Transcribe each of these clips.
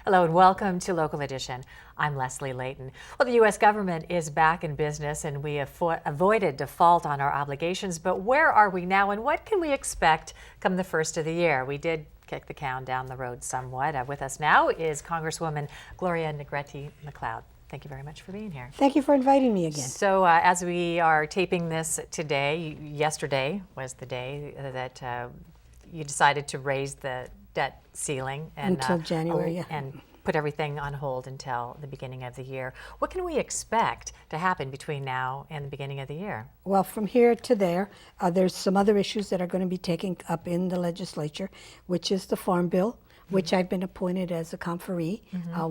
Hello and welcome to Local Edition. I'm Leslie Leyton. Well, the U.S. government is back in business and we have avoided default on our obligations, but where are we now and what can we expect come the first of the year? We did kick the can down the road somewhat. With us now is Congresswoman Gloria Negrete-McLeod. Thank you very much for being here. Thank you for inviting me again. So as we are taping this today, yesterday was the day that you decided to raise the debt ceiling and, until January, and put everything on hold until the beginning of the year. What can we expect to happen between now and the beginning of the year? Well, from here to there, there's some other issues that are going to be taken up in the legislature, which is the Farm Bill, which I've been appointed as a conferee,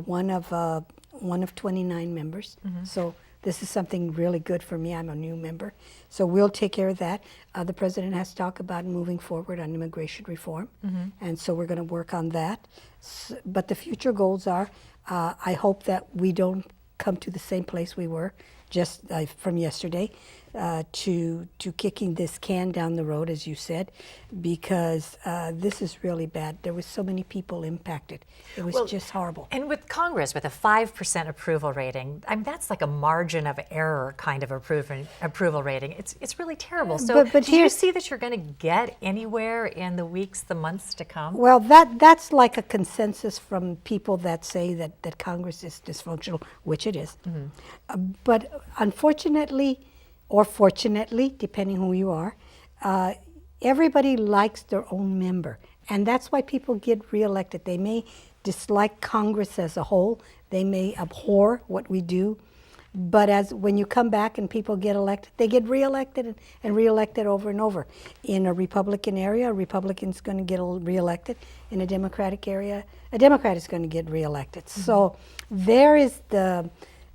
one of 29 members. So this is something really good for me. I'm a new member. So we'll take care of that. The president has to talk about moving forward on immigration reform. And so we're going to work on that. But the future goals are, I hope that we don't come to the same place we were just from yesterday, to kicking this can down the road, as you said, because this is really bad. There was so many people impacted. It was just horrible. And with Congress, with a 5% approval rating, I mean, that's like a margin of error kind of approval rating. It's really terrible. So but do you see that you're going to get anywhere in the weeks, the months to come? Well, that's like a consensus from people that say that Congress is dysfunctional, which it is. But unfortunately, or fortunately, depending who you are, everybody likes their own member. And that's why people get reelected. They may dislike Congress as a whole. They may abhor what we do. But when you come back and people get elected, they get reelected and reelected over and over. In a Republican area, a Republican's going to get reelected. In a Democratic area, a Democrat is going to get reelected. So there is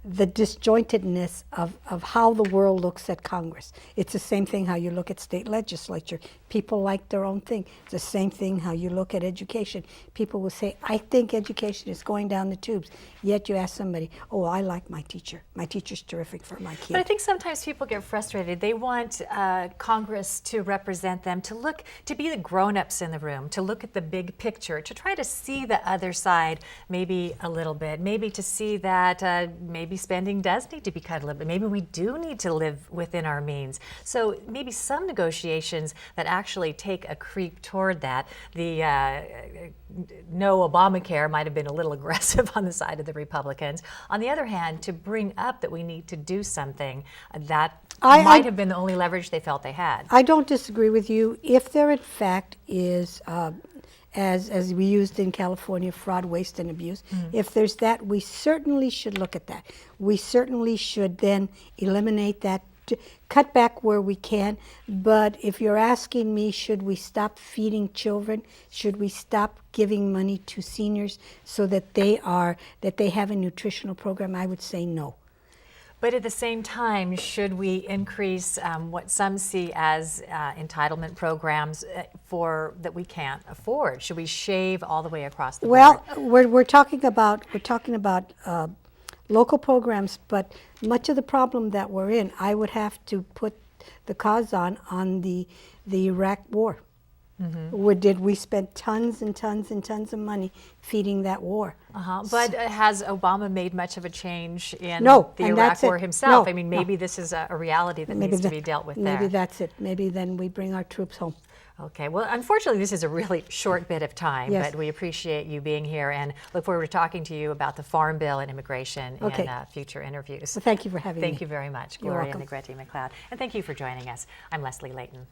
the disjointedness of how the world looks at Congress. It's the same thing how you look at state legislature. People like their own thing. It's the same thing how you look at education. People will say, I think education is going down the tubes. Yet you ask somebody, oh, I like my teacher. My teacher's terrific for my kid. But I think sometimes people get frustrated. They want Congress to represent them, to be the grown-ups in the room, to look at the big picture, to try to see the other side maybe a little bit, maybe to see that maybe spending does need to be cut a little bit. Maybe we do need to live within our means. So maybe some negotiations that actually take a creep toward that. The no Obamacare might have been a little aggressive on the side of the Republicans. On the other hand, to bring up that we need to do something, that might have been the only leverage they felt they had. I don't disagree with you. If there in fact is as we used in California, fraud, waste, and abuse. If there's that, we certainly should look at that. We certainly should then eliminate that, cut back where we can. But if you're asking me, should we stop feeding children? Should we stop giving money to seniors so that they have a nutritional program? I would say no. But at the same time, should we increase what some see as entitlement programs that we can't afford? Should we shave all the way across the board? Well, we're talking about local programs, but much of the problem that we're in, I would have to put the cause on the Iraq War. We spent tons and tons and tons of money feeding that war. But has Obama made much of a change in the Iraq War himself? No, I mean, maybe this is a reality that needs to be dealt with there. Maybe that's it. Maybe then we bring our troops home. Okay, well, unfortunately, this is a really short bit of time, Yes. but we appreciate you being here and look forward to talking to you about the Farm Bill and immigration in future interviews. Well, thank you for having me. Thank you very much, Gloria Negrete-McLeod. And thank you for joining us. I'm Leslie Leyton.